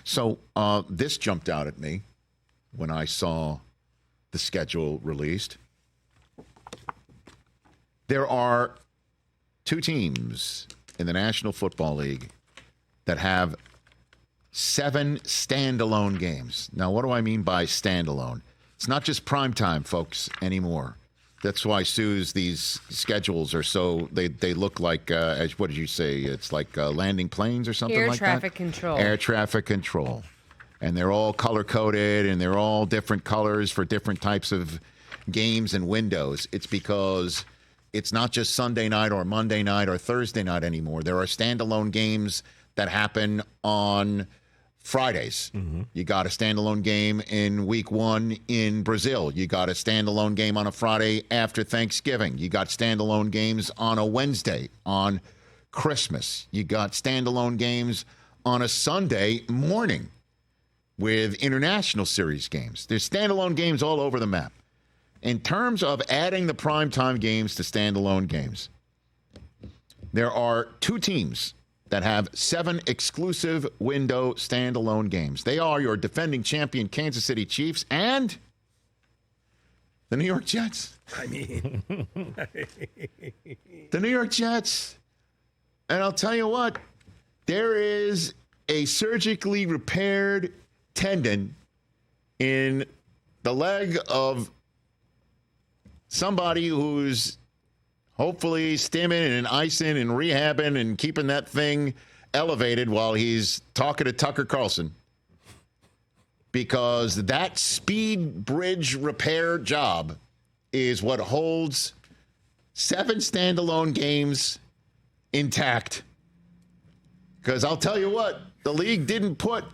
So this jumped out at me when I saw the schedule released. There are 2 teams in the National Football League that have 7 standalone games. Now, what do I mean by standalone? It's not just primetime, folks, anymore. That's why, Sue's, these schedules are so, they look like, what did you say? It's like landing planes or something like that? Air traffic control. Air traffic control. And they're all color-coded, and they're all different colors for different types of games and windows. It's because it's not just Sunday night or Monday night or Thursday night anymore. There are standalone games that happen on Fridays. Mm-hmm. You got a standalone game in week 1 in Brazil. You got a standalone game on a Friday after Thanksgiving. You got standalone games on a Wednesday on Christmas. You got standalone games on a Sunday morning with international series games. There's standalone games all over the map. In terms of adding the primetime games to standalone games, there are 2 teams that have 7 exclusive window standalone games. They are your defending champion Kansas City Chiefs and the New York Jets. I mean, the New York Jets. And I'll tell you what, there is a surgically repaired tendon in the leg of somebody who's hopefully stimming and icing and rehabbing and keeping that thing elevated while he's talking to Tucker Carlson. Because that speed bridge repair job is what holds 7 standalone games intact. Because I'll tell you what, the league didn't put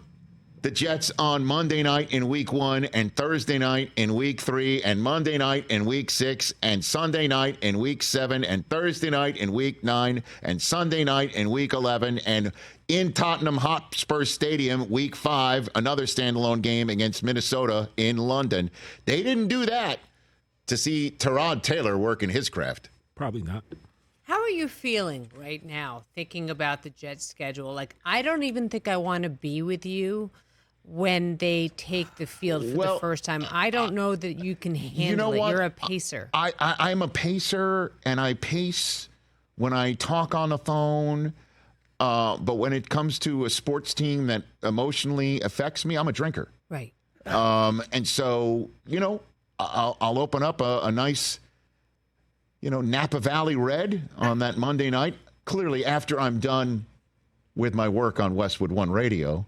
the Jets on Monday night in week 1 and Thursday night in week 3 and Monday night in week 6 and Sunday night in week 7 and Thursday night in week 9 and Sunday night in week 11 and in Tottenham Hotspur Stadium week 5, another standalone game against Minnesota in London. They didn't do that to see Tyrod Taylor working his craft. Probably not. How are you feeling right now thinking about the Jets schedule? Like, I don't even think I want to be with you when they take the field for the first time. I don't know that you can handle it. You're a pacer. I'm a pacer, and I pace when I talk on the phone. But when it comes to a sports team that emotionally affects me, I'm a drinker. Right. And so, I'll open up a nice, Napa Valley Red on that Monday night. Clearly, after I'm done with my work on Westwood One Radio.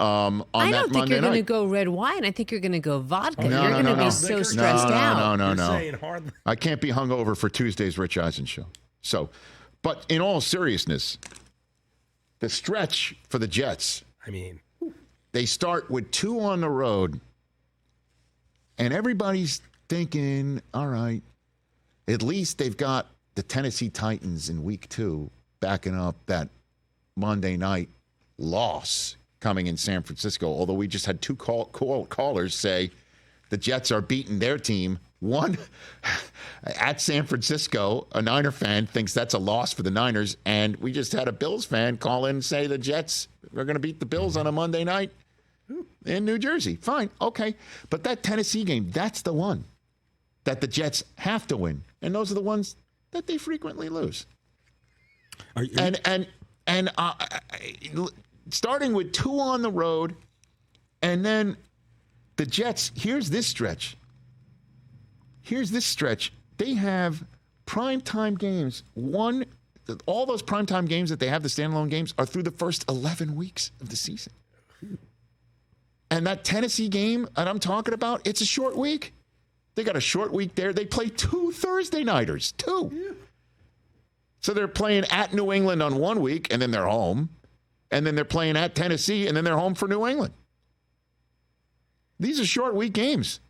I don't think you're going to go red wine. I think you're going to go vodka. You're going to be so stressed out. No. I can't be hungover for Tuesday's Rich Eisen Show. So, but in all seriousness, the stretch for the Jets, they start with 2 on the road, and everybody's thinking, all right, at least they've got the Tennessee Titans in week 2 backing up that Monday night loss coming in San Francisco, although we just had 2 callers say the Jets are beating their team. One at San Francisco, a Niner fan thinks that's a loss for the Niners, and we just had a Bills fan call in and say the Jets are going to beat the Bills on a Monday night in New Jersey. Fine, okay. But that Tennessee game, that's the one that the Jets have to win, and those are the ones that they frequently lose. Starting with 2 on the road, and then the Jets, here's this stretch. They have primetime games. All those primetime games that they have, the standalone games, are through the first 11 weeks of the season. And that Tennessee game that I'm talking about, it's a short week. They got a short week there. They play 2 Thursday nighters, 2. Yeah. So they're playing at New England on 1 week, and then they're home. And then they're playing at Tennessee, and then they're home for New England. These are short week games.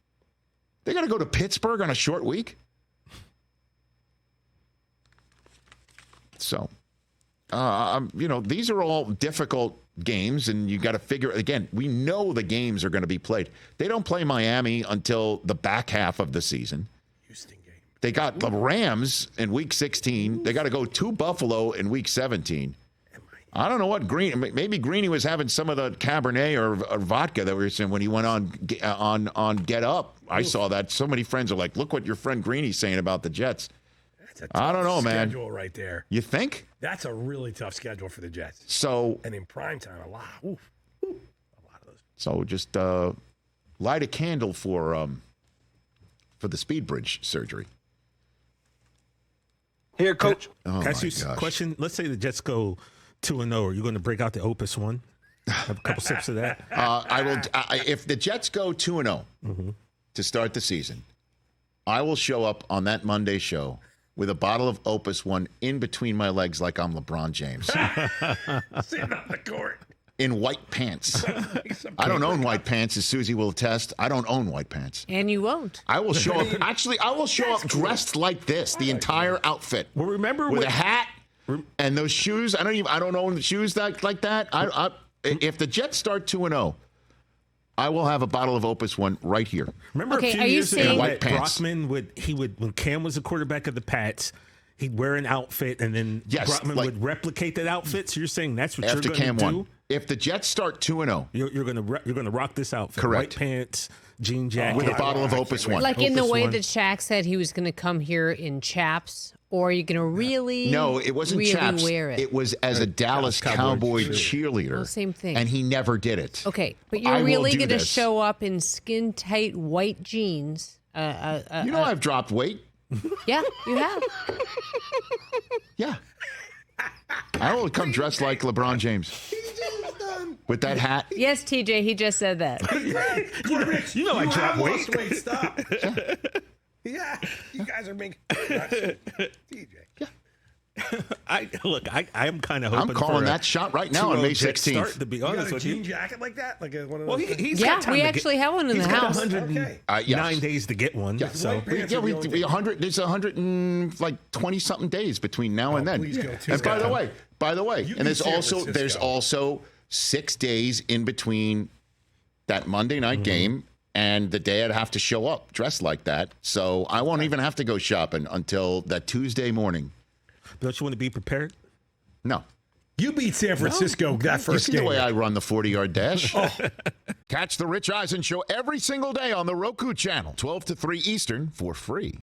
They got to go to Pittsburgh on a short week. So, these are all difficult games, and you got to figure, again, we know the games are going to be played. They don't play Miami until the back half of the season. Houston game. They got the Rams in week 16. They got to go to Buffalo in week 17. I don't know what maybe Greeny was having some of the Cabernet or vodka that we were saying when he went on Get Up. I saw that. So many friends are like, look what your friend Greeny's saying about the Jets. That's a I don't know, man. schedule right there. You think? That's a really tough schedule for the Jets. So, and in prime time, a lot of those. So just light a candle for the speed bridge surgery. Here, Coach. Oh, Can I ask you a question? Let's say the Jets go 2-0. Are you going to break out the Opus One? Have a couple sips of that. I will. If the Jets go 2-0 to start the season, I will show up on that Monday show with a bottle of Opus One in between my legs like I'm LeBron James. Sitting on the court. In white pants. I don't own white pants, as Susie will attest. I don't own white pants. And you won't. I will show up. Actually, I will show up dressed like this, the entire outfit. Well, remember with a hat and those shoes. I don't own the shoes like that. If the Jets start 2-0, I will have a bottle of Opus One right here. Remember Okay, a few are you years saying- ago White that pants. Brockman would when Cam was the quarterback of the Pats, he'd wear an outfit and then Brockman would replicate that outfit. So you're saying that's what After you're Cam going to won. do? If the Jets start 2-0, You're going to rock this outfit. Correct. White pants, jean jacket. with a bottle of Opus One. Like in the Opus way One. that Shaq said he was going to come here in chaps, or are you going to really No, it wasn't really chaps. wear it? It was as a Dallas Cowboy cheerleader. Well, same thing. And he never did it. Okay, but I you're will really do going to this. show up in skin-tight white jeans. I've dropped weight. Yeah, you have. Yeah. I will come dressed like LeBron James. With that hat. Yes, TJ, he just said that. You know I drop weight. Wait, stop. Yeah, you guys are making TJ. I am kind of hoping I'm calling for that shot right now on May 16th. Start, to be You got honest a with jean you. jacket like that? Like one of Well, those things? he's Yeah, got time we to actually get, have one in he's the got house. 109 Okay. days to get one. Yes. So White pants are the only thing. 100. There's 120 something days between now and then. please go too. And by the way, You and need San Francisco. there's also 6 days in between that Monday night game and the day I'd have to show up dressed like that. So I won't even have to go shopping until that Tuesday morning. don't you want to be prepared? No. You beat San Francisco that You first see game. the way I run the 40-yard dash? Catch the Rich Eisen Show every single day on the Roku channel, 12 to 3 Eastern, for free.